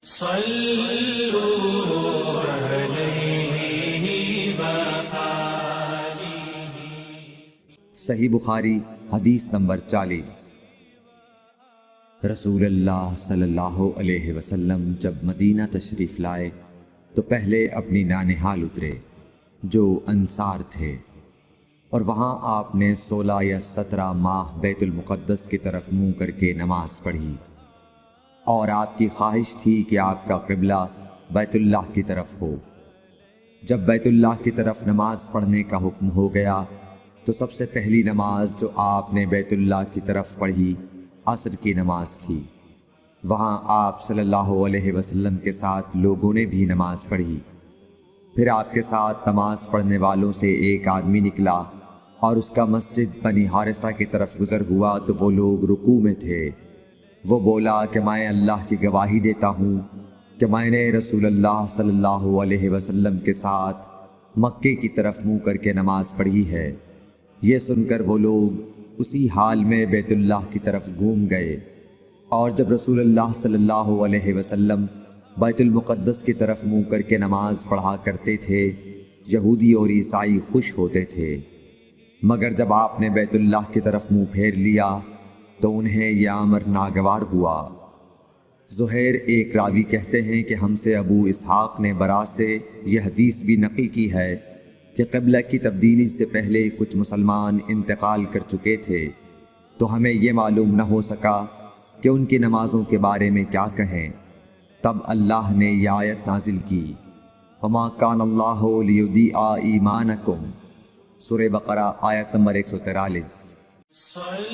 صلوا علیہ وآلہ۔ صحیح بخاری حدیث نمبر 40۔ رسول اللہ صلی اللہ علیہ وسلم جب مدینہ تشریف لائے تو پہلے اپنی نانہال اترے جو انصار تھے، اور وہاں آپ نے 16 یا 17 ماہ بیت المقدس کی طرف منہ کر کے نماز پڑھی، اور آپ کی خواہش تھی کہ آپ کا قبلہ بیت اللہ کی طرف ہو۔ جب بیت اللہ کی طرف نماز پڑھنے کا حکم ہو گیا تو سب سے پہلی نماز جو آپ نے بیت اللہ کی طرف پڑھی عصر کی نماز تھی۔ وہاں آپ صلی اللہ علیہ وسلم کے ساتھ لوگوں نے بھی نماز پڑھی۔ پھر آپ کے ساتھ نماز پڑھنے والوں سے ایک آدمی نکلا اور اس کا مسجد بنی حارثہ کی طرف گزر ہوا تو وہ لوگ رکوع میں تھے۔ وہ بولا کہ میں اللہ کی گواہی دیتا ہوں کہ میں نے رسول اللہ صلی اللہ علیہ وسلم کے ساتھ مکے کی طرف منہ کر کے نماز پڑھی ہے۔ یہ سن کر وہ لوگ اسی حال میں بیت اللہ کی طرف گھوم گئے، اور جب رسول اللہ صلی اللہ علیہ وسلم بیت المقدس کی طرف منہ کر کے نماز پڑھا کرتے تھے، یہودی اور عیسائی خوش ہوتے تھے، مگر جب آپ نے بیت اللہ کی طرف منہ پھیر لیا تو انہیں یہ امر ناگوار ہوا۔ زہیر ایک راوی کہتے ہیں کہ ہم سے ابو اسحاق نے برا سے یہ حدیث بھی نقل کی ہے کہ قبلہ کی تبدیلی سے پہلے کچھ مسلمان انتقال کر چکے تھے، تو ہمیں یہ معلوم نہ ہو سکا کہ ان کی نمازوں کے بارے میں کیا کہیں۔ تب اللہ نے یہ آیت نازل کی، وَمَا كَانَ اللَّهُ لِيُضِيعَ إِيمَانَكُمْ، سورہ بقرہ آیت نمبر 143۔ صلوا